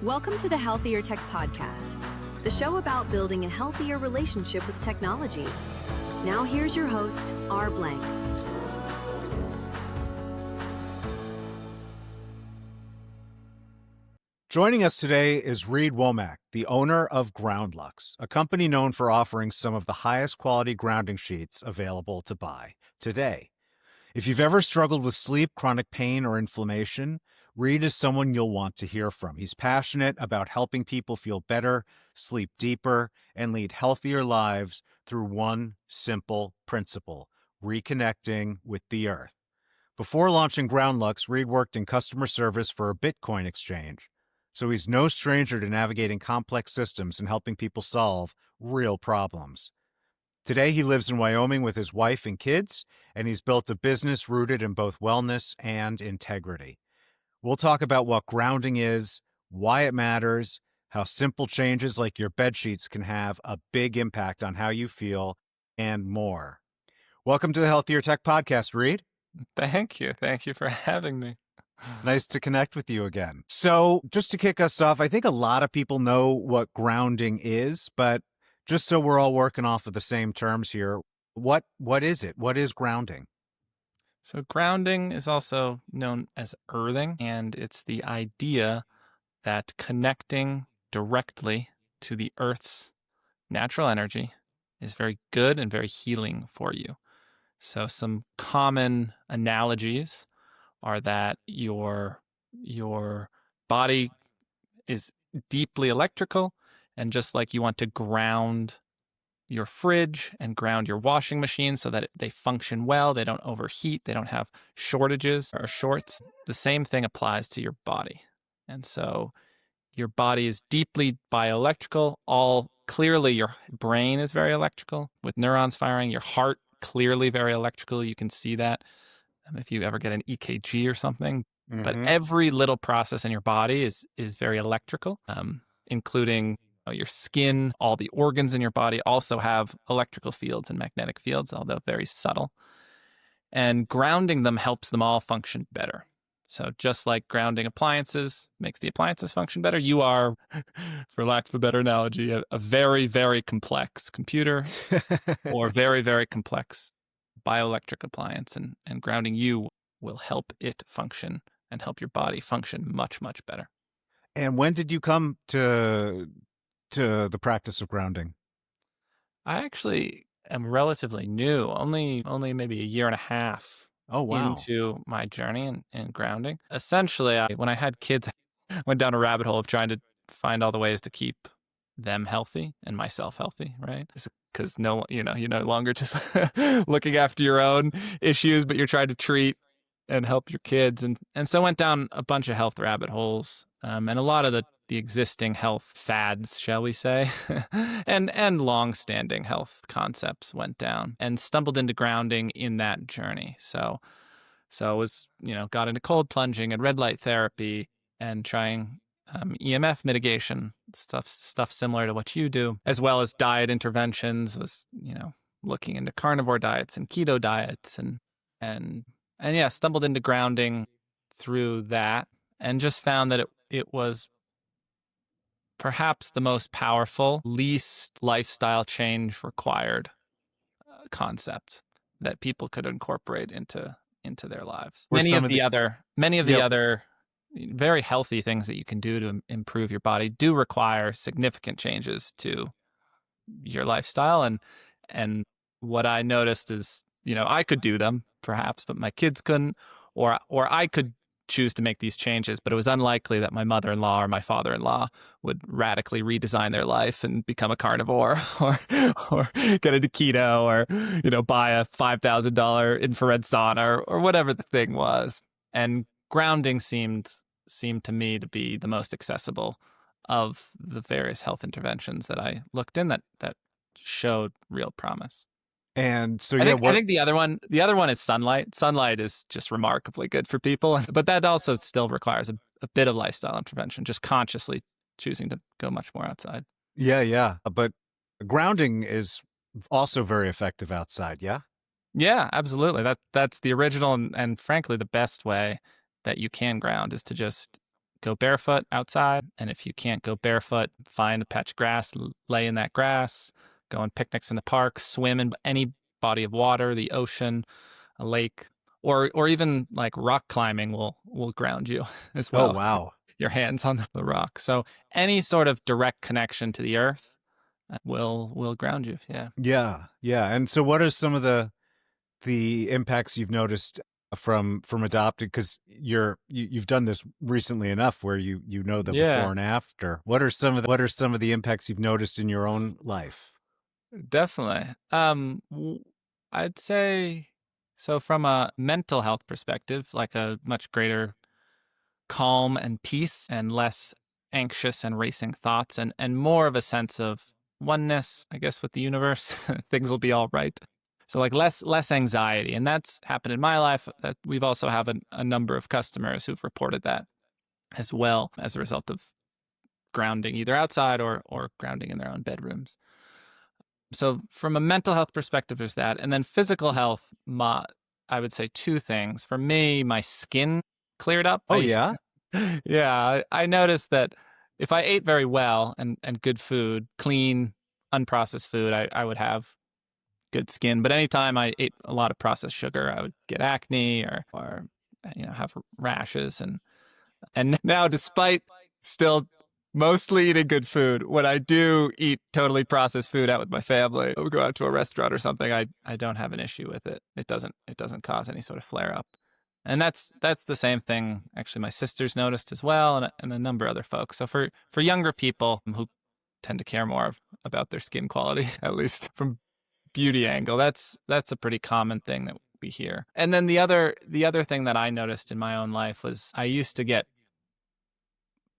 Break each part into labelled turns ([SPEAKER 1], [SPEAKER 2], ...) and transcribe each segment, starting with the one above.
[SPEAKER 1] Welcome to the Healthier Tech Podcast, the show about building a healthier relationship with technology. Now here's your host, R. Blank.
[SPEAKER 2] Joining us today is Reed Wommack, the owner of GroundLuxe, a company known for offering some of the highest quality grounding sheets available to buy today. If you've ever struggled with sleep, chronic pain, or inflammation, Reed is someone you'll want to hear from. He's passionate about helping people feel better, sleep deeper, and lead healthier lives through one simple principle: reconnecting with the earth. Before launching GroundLuxe, Reed worked in customer service for a Bitcoin exchange, so he's no stranger to navigating complex systems and helping people solve real problems. Today, he lives in Wyoming with his wife and kids, and he's built a business rooted in both wellness and integrity. We'll talk about what grounding is, why it matters, how simple changes like your bed sheets can have a big impact on how you feel, and more. Welcome to the Healthier Tech Podcast, Reed.
[SPEAKER 3] Thank you. Thank you for having me.
[SPEAKER 2] Nice to connect with you again. So just to kick us off, I think a lot of people know what grounding is, but just so we're all working off of the same terms here, what is it? What is grounding?
[SPEAKER 3] So grounding is also known as earthing, and it's the idea that connecting directly to the Earth's natural energy is very good and very healing for you. So some common analogies are that your body is deeply electrical, and just like you want to ground your fridge and ground your washing machine so that they function well, they don't overheat, they don't have shortages or shorts, the same thing applies to your body. And so your body is deeply bioelectrical. Clearly your brain is very electrical with neurons firing. Your heart, clearly very electrical. You can see that if you ever get an EKG or something. Mm-hmm. But every little process in your body is very electrical, including your skin. All the organs in your body also have electrical fields and magnetic fields, although very subtle. And grounding them helps them all function better. So just like grounding appliances makes the appliances function better, you are, for lack of a better analogy, a very, very complex computer or very, very complex bioelectric appliance. And grounding you will help it function and help your body function much, much better.
[SPEAKER 2] And when did you come to the practice of grounding?
[SPEAKER 3] I actually am relatively new, only maybe a year and a half into my journey in grounding. Essentially, when I had kids, I went down a rabbit hole of trying to find all the ways to keep them healthy and myself healthy, right? Because you're no longer just looking after your own issues, but you're trying to treat and help your kids. And so I went down a bunch of health rabbit holes, and a lot of the existing health fads, shall we say, and long-standing health concepts went down, and stumbled into grounding in that journey. So I was, got into cold plunging and red light therapy and trying EMF mitigation, stuff similar to what you do, as well as diet interventions, was, looking into carnivore diets and keto diets and yeah, stumbled into grounding through that and just found that it was perhaps the most powerful, least lifestyle change required concept that people could incorporate into their lives. Many of the other very healthy things that you can do to improve your body do require significant changes to your lifestyle. And what I noticed is, I could do them perhaps, but my kids couldn't, or I could choose to make these changes, but it was unlikely that my mother-in-law or my father-in-law would radically redesign their life and become a carnivore or get into keto or, buy a $5,000 infrared sauna or whatever the thing was. And grounding seemed to me to be the most accessible of the various health interventions that I looked in that showed real promise.
[SPEAKER 2] And so,
[SPEAKER 3] I think the other one is sunlight. Sunlight is just remarkably good for people, but that also still requires a bit of lifestyle intervention, just consciously choosing to go much more outside.
[SPEAKER 2] Yeah. But grounding is also very effective outside, yeah?
[SPEAKER 3] Yeah, absolutely. That's the original and frankly the best way that you can ground is to just go barefoot outside. And if you can't go barefoot, find a patch of grass, lay in that grass, go on picnics in the park, swim in any body of water, the ocean, a lake, or even like rock climbing will ground you as
[SPEAKER 2] Oh,
[SPEAKER 3] well. So
[SPEAKER 2] wow.
[SPEAKER 3] your hands on the rock. So any sort of direct connection to the earth will ground you. Yeah.
[SPEAKER 2] Yeah. Yeah. And so what are some of the impacts you've noticed from adopting, because you've done this recently enough where you know the before
[SPEAKER 3] Yeah,
[SPEAKER 2] and after. What are some of the impacts you've noticed in your own life?
[SPEAKER 3] definitely. I'd say so from a mental health perspective, like a much greater calm and peace and less anxious and racing thoughts and more of a sense of oneness, I guess, with the universe. Things will be all right. So like less anxiety. And that's happened in my life. That we've also have a number of customers who've reported that as well as a result of grounding either outside or grounding in their own bedrooms. So from a mental health perspective, there's that. And then physical health, I would say two things. For me, my skin cleared up.
[SPEAKER 2] Oh, yeah?
[SPEAKER 3] Yeah, I noticed that if I ate very well and good food, clean, unprocessed food, I would have good skin. But anytime I ate a lot of processed sugar, I would get acne or have rashes. And now, despite still mostly eating good food, when I do eat totally processed food out with my family, or go out to a restaurant or something, I don't have an issue with it. It doesn't cause any sort of flare up. And that's the same thing actually my sisters noticed as well, and a number of other folks. So for younger people who tend to care more about their skin quality, at least from beauty angle, that's a pretty common thing that we hear. And then the other thing that I noticed in my own life was I used to get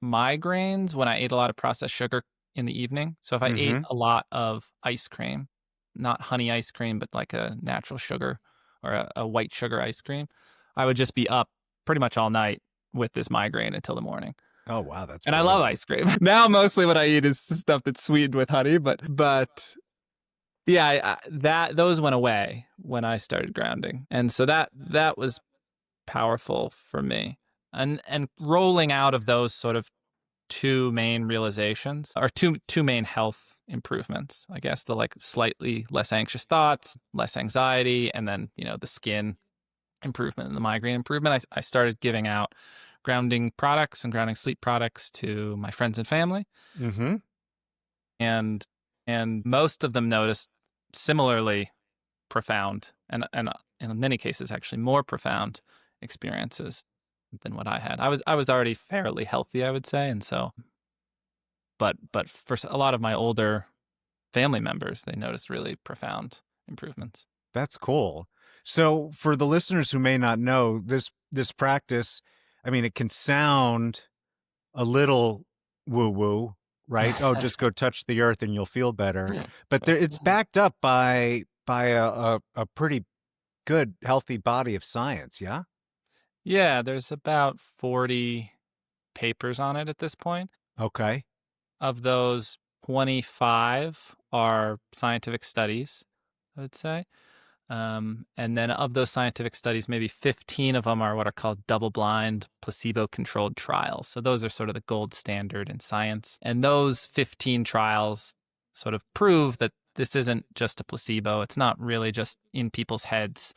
[SPEAKER 3] migraines when I ate a lot of processed sugar in the evening. So if I ate
[SPEAKER 2] Mm-hmm.
[SPEAKER 3] a lot of ice cream, not honey ice cream, but like a natural sugar or a white sugar ice cream, I would just be up pretty much all night with this migraine until the morning.
[SPEAKER 2] Oh, wow, that's
[SPEAKER 3] And I love
[SPEAKER 2] brutal.
[SPEAKER 3] ice cream. Now mostly what I eat is stuff that's sweetened with honey, but yeah, those went away when I started grounding. And so that was powerful for me. And rolling out of those sort of two main realizations or two main health improvements, I guess, the like slightly less anxious thoughts, less anxiety, and then the skin improvement and the migraine improvement. I started giving out grounding products and grounding sleep products to my friends and family,
[SPEAKER 2] Mm-hmm.
[SPEAKER 3] and most of them noticed similarly profound and in many cases actually more profound experiences than what I had. I was already fairly healthy, I would say, and so but for a lot of my older family members, they noticed really profound improvements.
[SPEAKER 2] That's cool. So for the listeners who may not know, this practice, I mean, it can sound a little woo-woo, right? Oh, just go touch the earth and you'll feel better. But it's backed up by a pretty good, healthy body of science, yeah?
[SPEAKER 3] Yeah, there's about 40 papers on it at this point.
[SPEAKER 2] Okay.
[SPEAKER 3] Of those, 25 are scientific studies, I would say. And then of those scientific studies, maybe 15 of them are what are called double-blind, placebo-controlled trials. So those are sort of the gold standard in science. And those 15 trials sort of prove that this isn't just a placebo. It's not really just in people's heads.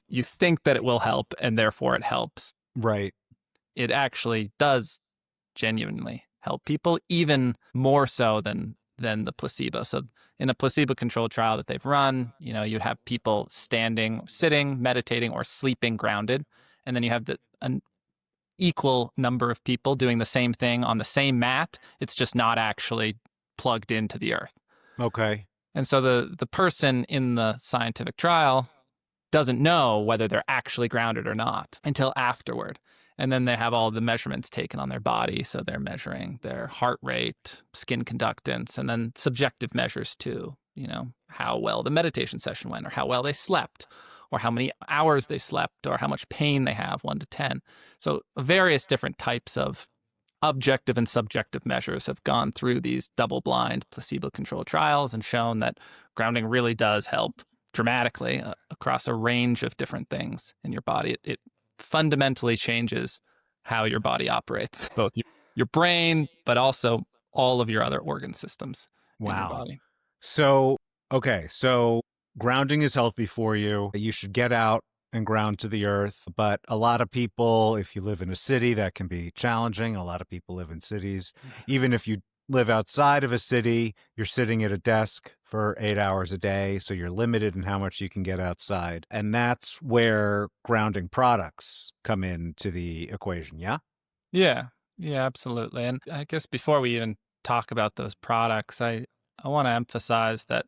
[SPEAKER 3] You think that it will help, and therefore it helps.
[SPEAKER 2] Right.
[SPEAKER 3] It actually does genuinely help people, even more so than the placebo. So in a placebo-controlled trial that they've run, you'd have people standing, sitting, meditating, or sleeping grounded. And then you have an equal number of people doing the same thing on the same mat. It's just not actually plugged into the earth.
[SPEAKER 2] Okay.
[SPEAKER 3] And so the person in the scientific trial doesn't know whether they're actually grounded or not until afterward. And then they have all the measurements taken on their body. So they're measuring their heart rate, skin conductance, and then subjective measures too. How well the meditation session went, or how well they slept, or how many hours they slept, or how much pain they have, 1 to 10. So various different types of objective and subjective measures have gone through these double-blind placebo-controlled trials and shown that grounding really does help dramatically across a range of different things in your body. It fundamentally changes how your body operates, both your brain, but also all of your other organ systems in your body.
[SPEAKER 2] So, okay, so grounding is healthy for you. You should get out and ground to the earth. But a lot of people, if you live in a city, that can be challenging. A lot of people live in cities. Even if you live outside of a city, you're sitting at a desk for 8 hours a day. So you're limited in how much you can get outside. And that's where grounding products come into the equation. Yeah?
[SPEAKER 3] Yeah, absolutely. And I guess before we even talk about those products, I want to emphasize that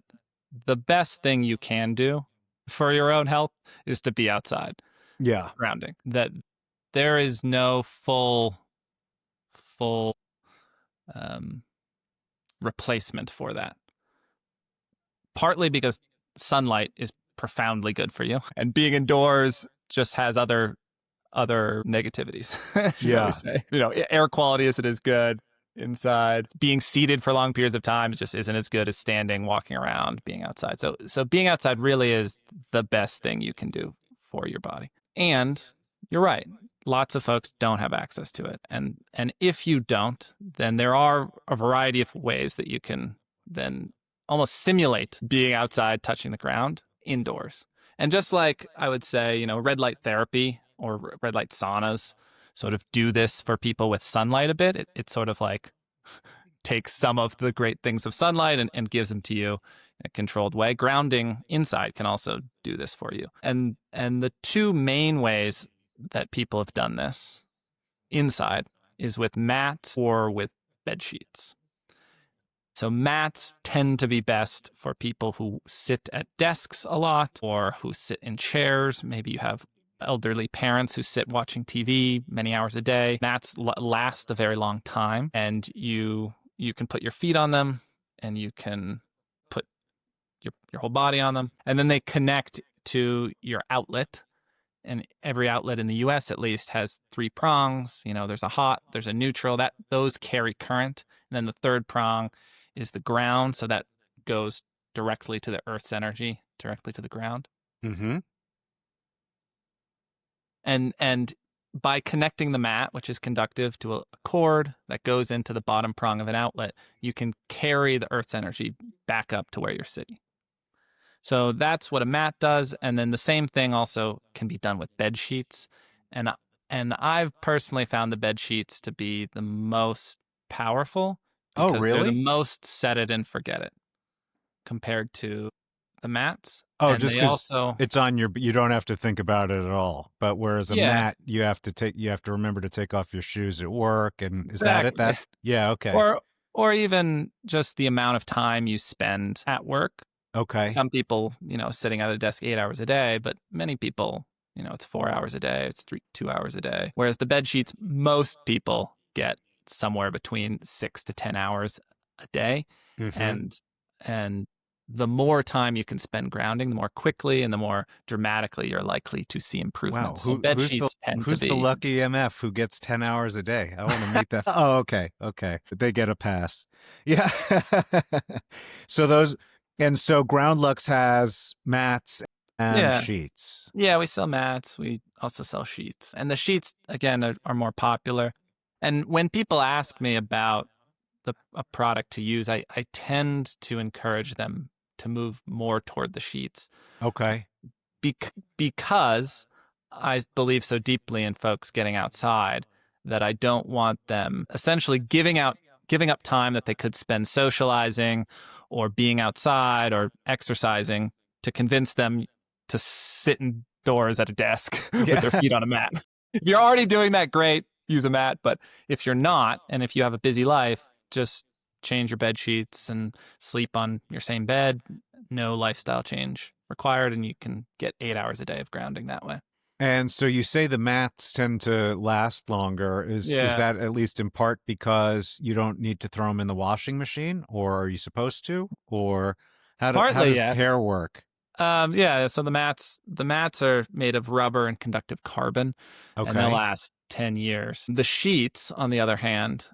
[SPEAKER 3] the best thing you can do for your own health is to be outside.
[SPEAKER 2] Yeah.
[SPEAKER 3] Grounding. That there is no full replacement for that. Partly because sunlight is profoundly good for you, and being indoors just has other negativities. Shall we say? Air quality isn't as good inside. Being seated for long periods of time just isn't as good as standing, walking around, being outside. So being outside really is the best thing you can do for your body. And you're right. Lots of folks don't have access to it. And if you don't, then there are a variety of ways that you can then almost simulate being outside, touching the ground indoors. And just like I would say, red light therapy or red light saunas sort of do this for people with sunlight a bit. It sort of like takes some of the great things of sunlight and gives them to you in a controlled way. Grounding inside can also do this for you. And the two main ways that people have done this inside is with mats or with bed sheets. So mats tend to be best for people who sit at desks a lot or who sit in chairs. Maybe you have elderly parents who sit watching TV many hours a day. Mats last a very long time, and you can put your feet on them and you can put your whole body on them. And then they connect to your outlet. And every outlet in the US at least has 3 prongs. There's a hot, there's a neutral, those carry current. And then the third prong is the ground. So that goes directly to the Earth's energy, directly to the ground.
[SPEAKER 2] Mm-hmm.
[SPEAKER 3] And by connecting the mat, which is conductive to a cord that goes into the bottom prong of an outlet, you can carry the Earth's energy back up to where you're sitting. So that's what a mat does. And then the same thing also can be done with bed sheets. And I've personally found the bed sheets to be the most powerful because they're the most set it and forget it compared to the mats.
[SPEAKER 2] Oh, just because it's on you don't have to think about it at all. But whereas a mat, you have to remember to take off your shoes at work. And is that it? Yeah, okay.
[SPEAKER 3] Or even just the amount of time you spend at work.
[SPEAKER 2] Okay.
[SPEAKER 3] Some people, sitting at a desk 8 hours a day, but many people, it's 4 hours a day, it's 2 hours a day. Whereas the bed sheets, most people get somewhere between 6 to 10 hours a day. Mm-hmm. And the more time you can spend grounding, the more quickly and the more dramatically you're likely to see improvement.
[SPEAKER 2] Wow. Who's the lucky MF who gets 10 hours a day? I want to meet that. Oh, okay. They get a pass. Yeah. So GroundLuxe has mats and sheets.
[SPEAKER 3] Yeah, we sell mats. We also sell sheets. And the sheets, again, are more popular. And when people ask me about a product to use, I tend to encourage them to move more toward the sheets.
[SPEAKER 2] Okay.
[SPEAKER 3] Because I believe so deeply in folks getting outside that I don't want them essentially giving up time that they could spend socializing or being outside or exercising to convince them to sit indoors at a desk with their feet on a mat. If you're already doing that, great, use a mat. But if you're not, and if you have a busy life, just change your bed sheets and sleep on your same bed. No lifestyle change required, and you can get 8 hours a day of grounding that way.
[SPEAKER 2] And so you say the mats tend to last longer. Is that at least in part because you don't need to throw them in the washing machine, or are you supposed to? Or how does care work?
[SPEAKER 3] So the mats are made of rubber and conductive carbon, and they'll last 10 years. The sheets, on the other hand,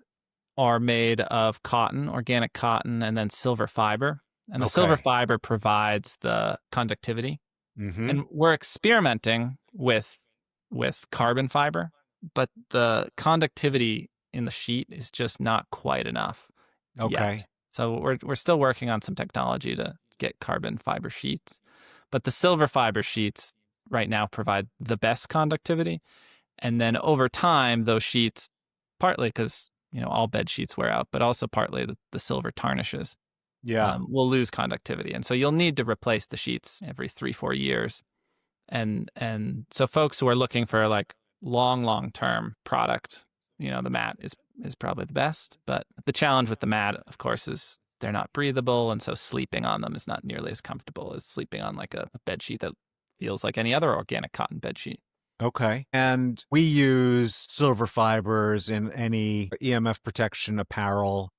[SPEAKER 3] are made of cotton, organic cotton, and then silver fiber. And the silver fiber provides the conductivity. Mm-hmm. And we're experimenting with carbon fiber but the conductivity in the sheet is just not quite enough
[SPEAKER 2] Okay.
[SPEAKER 3] yet. So we're still working on some technology to get carbon fiber sheets, but the silver fiber sheets right now provide the best conductivity. And then over time, those sheets, partly because all bed sheets wear out, but also partly the silver tarnishes,
[SPEAKER 2] Yeah.
[SPEAKER 3] will lose conductivity, and so you'll need to replace the sheets every 3-4 years. And so folks who are looking for like long term product, the mat is probably the best. But the challenge with the mat, of course, is they're not breathable, and so sleeping on them is not nearly as comfortable as sleeping on like a bed sheet that feels like any other organic cotton bed sheet.
[SPEAKER 2] Okay. And we use silver fibers in any EMF protection apparel.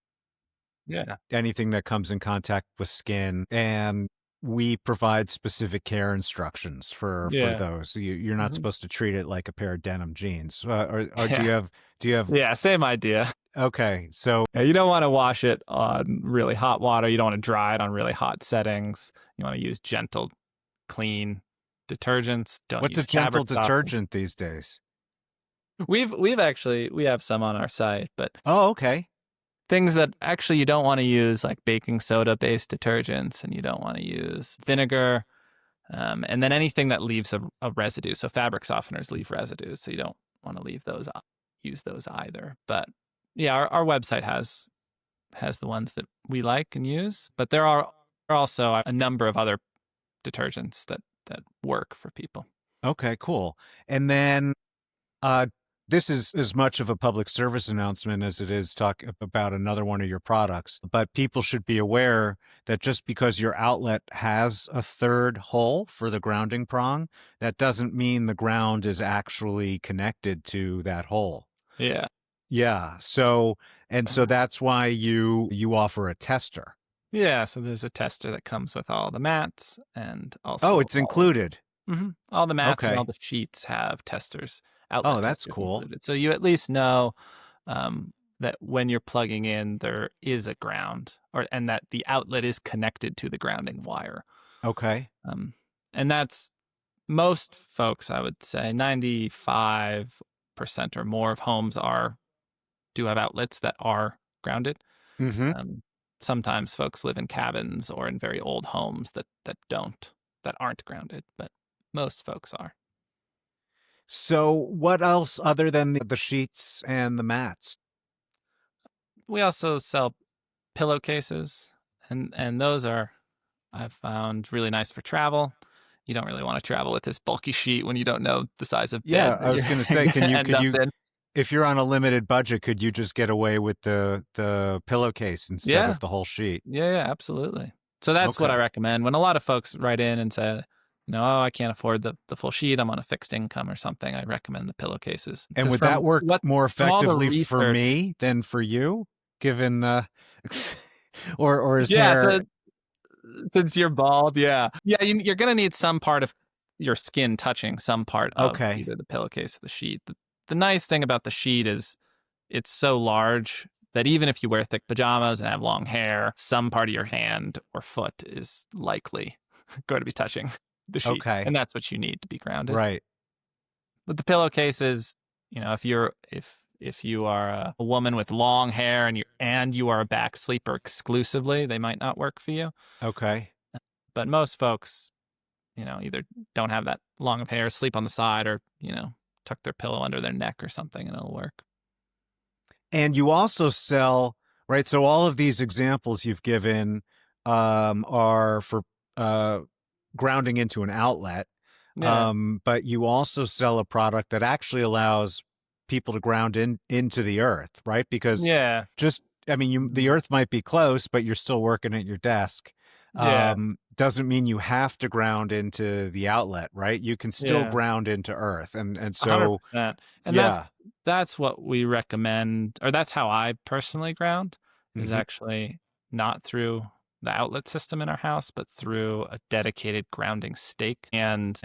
[SPEAKER 3] Yeah.
[SPEAKER 2] Anything that comes in contact with skin, and we provide specific care instructions for those. You're not supposed to treat it like a pair of denim jeans. Or do you have
[SPEAKER 3] Yeah, same idea.
[SPEAKER 2] Okay, so
[SPEAKER 3] You don't want to wash it on really hot water. You don't want to dry it on really hot settings. You want to use gentle, clean detergents. Don't
[SPEAKER 2] what's
[SPEAKER 3] use
[SPEAKER 2] a gentle
[SPEAKER 3] fabric softener.
[SPEAKER 2] detergent these days?
[SPEAKER 3] We have some on our site, but
[SPEAKER 2] Oh, okay.
[SPEAKER 3] things that actually you don't want to use, like baking soda based detergents, and you don't want to use vinegar, and then anything that leaves a residue. So fabric softeners leave residues, so you don't want to use those either. But yeah, our website has the ones that we like and use, but there are also a number of other detergents that work for people.
[SPEAKER 2] Okay, cool. And then this is as much of a public service announcement as it is talk about another one of your products, but people should be aware that just because your outlet has a third hole for the grounding prong, that doesn't mean the ground is actually connected to that hole.
[SPEAKER 3] Yeah.
[SPEAKER 2] Yeah. So that's why you offer a tester.
[SPEAKER 3] Yeah. So there's a tester that comes with all the mats, and also.
[SPEAKER 2] Oh, it's included.
[SPEAKER 3] All the mats and
[SPEAKER 2] Okay.
[SPEAKER 3] all the sheets have testers.
[SPEAKER 2] Oh, that's cool.
[SPEAKER 3] Included. So you at least know that when you're plugging in, there is a ground, and that the outlet is connected to the grounding wire.
[SPEAKER 2] Okay.
[SPEAKER 3] And that's most folks, I would say, 95% or more of homes do have outlets that are grounded.
[SPEAKER 2] Mm-hmm.
[SPEAKER 3] Sometimes folks live in cabins or in very old homes that aren't grounded, but most folks are.
[SPEAKER 2] So what else other than the sheets and the mats?
[SPEAKER 3] We also sell pillowcases, and those are, I've found, really nice for travel. You don't really want to travel with this bulky sheet when you don't know the size of bed.
[SPEAKER 2] Yeah, I was going to say, could you, if you're on a limited budget, could you just get away with the pillowcase instead of the whole sheet?
[SPEAKER 3] Yeah, absolutely. So that's what I recommend. When a lot of folks write in and say, I can't afford the full sheet, I'm on a fixed income or something, I recommend the pillowcases.
[SPEAKER 2] And would that work more effectively for me than for you, given or is there...
[SPEAKER 3] Since you're bald, yeah, you're gonna need some part of your skin touching some part of either the pillowcase or the sheet. The nice thing about the sheet is it's so large that even if you wear thick pajamas and have long hair, some part of your hand or foot is likely going to be touching the sheet. Okay. And that's what you need to be grounded.
[SPEAKER 2] Right.
[SPEAKER 3] With the pillowcases, if you are a woman with long hair and you are a back sleeper exclusively, they might not work for you.
[SPEAKER 2] Okay.
[SPEAKER 3] But most folks, either don't have that long of hair, sleep on the side, or, tuck their pillow under their neck or something, and it'll work.
[SPEAKER 2] And you also sell, right? So all of these examples you've given are for grounding into an outlet. Yeah. But you also sell a product that actually allows people to ground into the earth, right? Because the earth might be close, but you're still working at your desk. Doesn't mean you have to ground into the outlet, right? You can still ground into earth. And so
[SPEAKER 3] 100%. And that's what we recommend, or that's how I personally ground, is actually not through the outlet system in our house, but through a dedicated grounding stake. And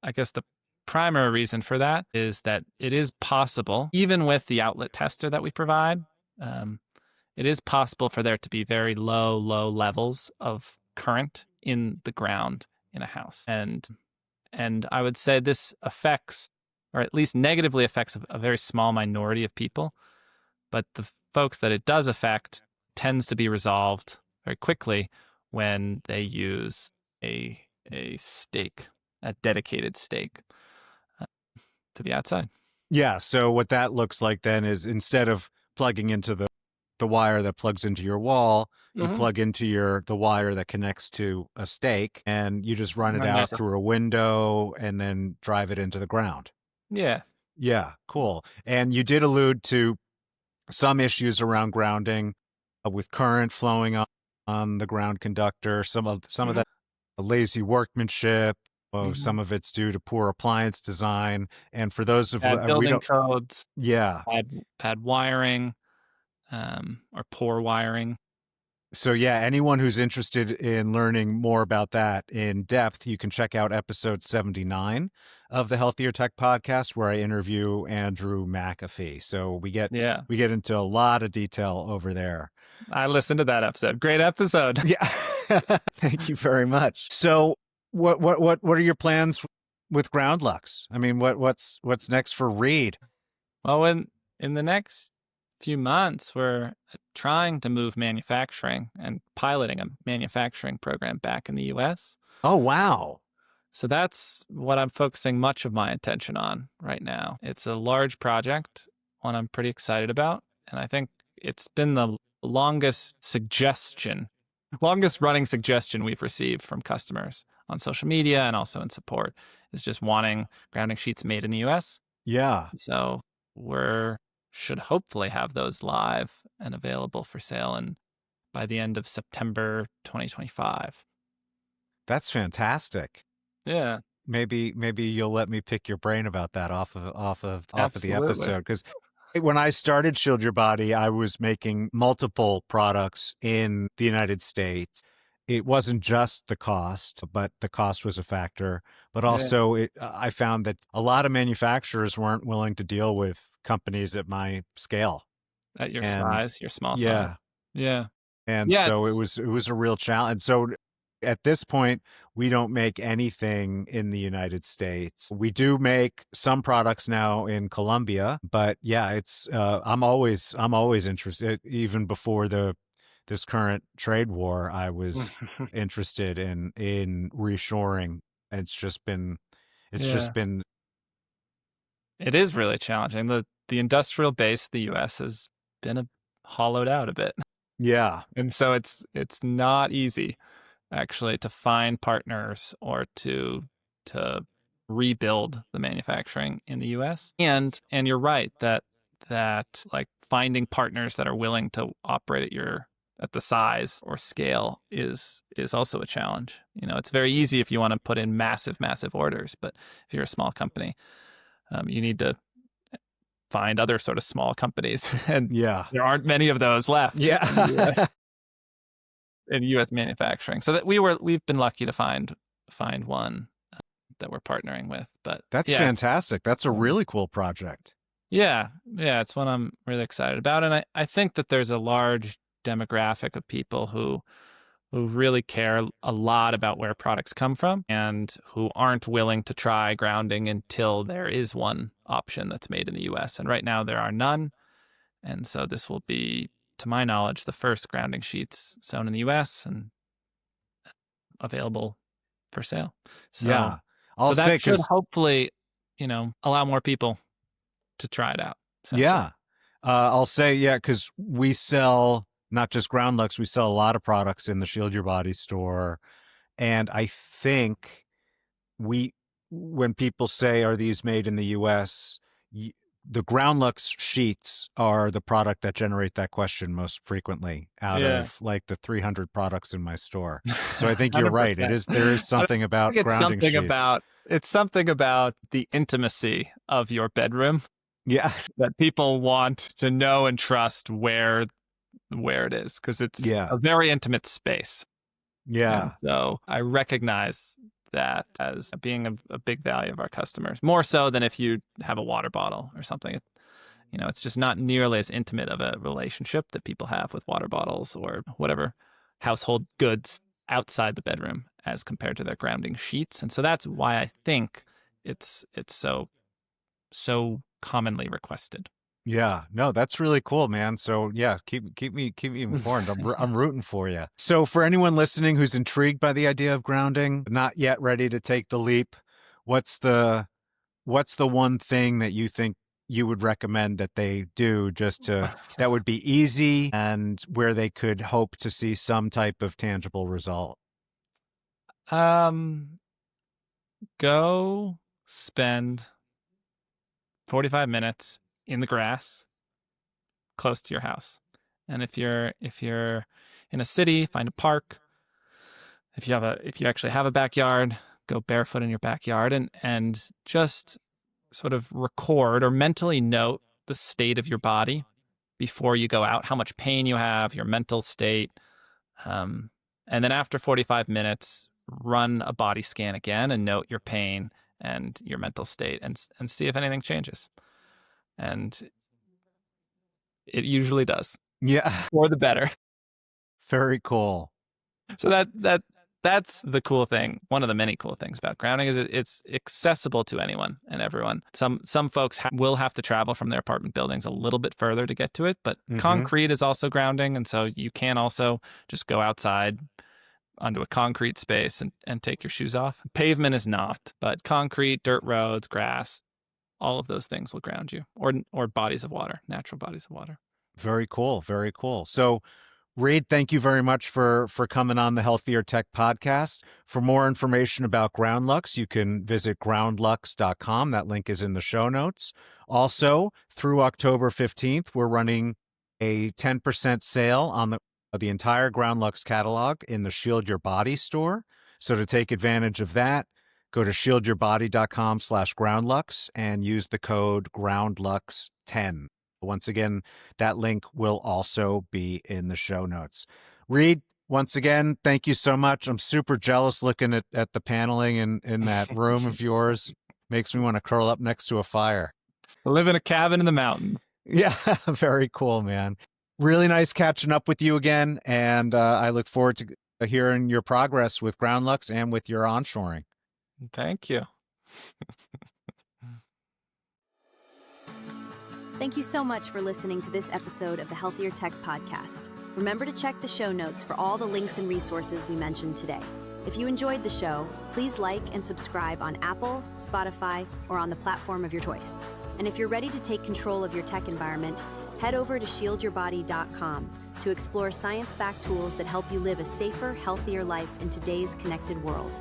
[SPEAKER 3] I guess the primary reason for that is that it is possible, even with the outlet tester that we provide, it is possible for there to be very low levels of current in the ground in a house. And I would say this affects or at least negatively affects a very small minority of people. But the folks that it does affect tends to be resolved very quickly when they use a stake, a dedicated stake uh, to the outside.
[SPEAKER 2] Yeah. So what that looks like then is instead of plugging into the wire that plugs into your wall, you plug into the wire that connects to a stake, and you just run it out through a window and then drive it into the ground.
[SPEAKER 3] Yeah.
[SPEAKER 2] Yeah, cool. And you did allude to some issues around grounding with current flowing on the ground conductor, some of that lazy workmanship. Some of it's due to poor appliance design, and for those of
[SPEAKER 3] bad building codes,
[SPEAKER 2] yeah,
[SPEAKER 3] bad wiring, or poor wiring.
[SPEAKER 2] So yeah, anyone who's interested in learning more about that in depth, you can check out episode 79 of the Healthier Tech podcast, where I interview Andrew McAfee. So we get into a lot of detail over there.
[SPEAKER 3] I listened to that episode. Great episode.
[SPEAKER 2] Yeah. Thank you very much. So what are your plans with GroundLuxe? I mean, what's next for Reed?
[SPEAKER 3] Well, in the next few months, we're trying to move manufacturing and piloting a manufacturing program back in the US.
[SPEAKER 2] Oh, wow.
[SPEAKER 3] So that's what I'm focusing much of my attention on right now. It's a large project, one I'm pretty excited about. And I think it's been the longest running suggestion we've received from customers on social media and also in support is just wanting grounding sheets made in the US.
[SPEAKER 2] Yeah.
[SPEAKER 3] So should hopefully have those live and available for sale and by the end of September 2025.
[SPEAKER 2] That's fantastic.
[SPEAKER 3] Yeah.
[SPEAKER 2] Maybe you'll let me pick your brain about that off of the episode, because when I started Shield Your Body, I was making multiple products in the United States. It wasn't just the cost, but the cost was a factor. But also, I found that a lot of manufacturers weren't willing to deal with companies at my scale,
[SPEAKER 3] at your size, your small size. Yeah.
[SPEAKER 2] And so it was a real challenge. So at this point, we don't make anything in the United States. We do make some products now in Colombia, but yeah, it's I'm always interested. Even before this current trade war, I was interested in reshoring. It
[SPEAKER 3] is really challenging. The industrial base of the US has been hollowed out a bit.
[SPEAKER 2] Yeah.
[SPEAKER 3] And so it's not easy actually to find partners or to rebuild the manufacturing in the US. And you're right that like finding partners that are willing to operate at the size or scale is also a challenge. You know, it's very easy if you want to put in massive orders, but if you're a small company, you need to find other sort of small companies, and there aren't many of those left. In U.S. manufacturing, so that we've been lucky to find one that we're partnering with. But
[SPEAKER 2] that's fantastic. That's a really cool project.
[SPEAKER 3] Yeah, it's one I'm really excited about, and I think that there's a large demographic of people who really care a lot about where products come from and who aren't willing to try grounding until there is one option that's made in the US. And right now there are none. And so this will be, to my knowledge, the first grounding sheets sewn in the US and available for sale. So,
[SPEAKER 2] yeah.
[SPEAKER 3] So that should hopefully, allow more people to try it out.
[SPEAKER 2] Yeah. I'll say, because we sell not just GroundLuxe, we sell a lot of products in the Shield Your Body store. And I think when people say, are these made in the US, the GroundLuxe sheets are the product that generate that question most frequently out of like the 300 products in my store. So I think you're right. There is something about grounding sheets.
[SPEAKER 3] It's something about the intimacy of your bedroom.
[SPEAKER 2] Yeah.
[SPEAKER 3] That people want to know and trust where it is, because it's a very intimate space.
[SPEAKER 2] Yeah.
[SPEAKER 3] And so I recognize that as being a big value of our customers, more so than if you have a water bottle or something. It's just not nearly as intimate of a relationship that people have with water bottles or whatever household goods outside the bedroom as compared to their grounding sheets. And so that's why I think it's so so commonly requested.
[SPEAKER 2] Yeah, no, that's really cool, man. So yeah, keep me informed. I'm rooting for you. So for anyone listening who's intrigued by the idea of grounding, not yet ready to take the leap, what's the one thing that you think you would recommend that they do that would be easy and where they could hope to see some type of tangible result?
[SPEAKER 3] Go spend 45 minutes in the grass close to your house. And if you're in a city, find a park. If you actually have a backyard, go barefoot in your backyard and just sort of record or mentally note the state of your body before you go out, how much pain you have, your mental state. And then after 45 minutes, run a body scan again and note your pain and your mental state and see if anything changes. And it usually does.
[SPEAKER 2] Yeah.
[SPEAKER 3] For the better.
[SPEAKER 2] Very cool.
[SPEAKER 3] So that's the cool thing. One of the many cool things about grounding is it's accessible to anyone and everyone. Some folks will have to travel from their apartment buildings a little bit further to get to it, but concrete is also grounding. And so you can also just go outside onto a concrete space and take your shoes off. Pavement is not, but concrete, dirt roads, grass, all of those things will ground you, or bodies of water, natural bodies of water.
[SPEAKER 2] Very cool. Very cool. So Reed, thank you very much for coming on the Healthier Tech podcast. For more information about GroundLuxe, you can visit groundlux.com. That link is in the show notes. Also, through October 15th, we're running a 10% sale on the entire GroundLuxe catalog in the Shield Your Body store. So to take advantage of that, go to shieldyourbody.com/GroundLuxe and use the code GroundLuxe10. Once again, that link will also be in the show notes. Reed, once again, thank you so much. I'm super jealous looking at the paneling in that room of yours. Makes me want to curl up next to a fire.
[SPEAKER 3] Live in a cabin in the mountains.
[SPEAKER 2] Yeah, very cool, man. Really nice catching up with you again. And I look forward to hearing your progress with GroundLuxe and with your onshoring.
[SPEAKER 3] Thank you.
[SPEAKER 1] Thank you so much for listening to this episode of the Healthier Tech podcast. Remember to check the show notes for all the links and resources we mentioned today. If you enjoyed the show, please like and subscribe on Apple, Spotify, or on the platform of your choice. And if you're ready to take control of your tech environment, head over to shieldyourbody.com to explore science-backed tools that help you live a safer, healthier life in today's connected world.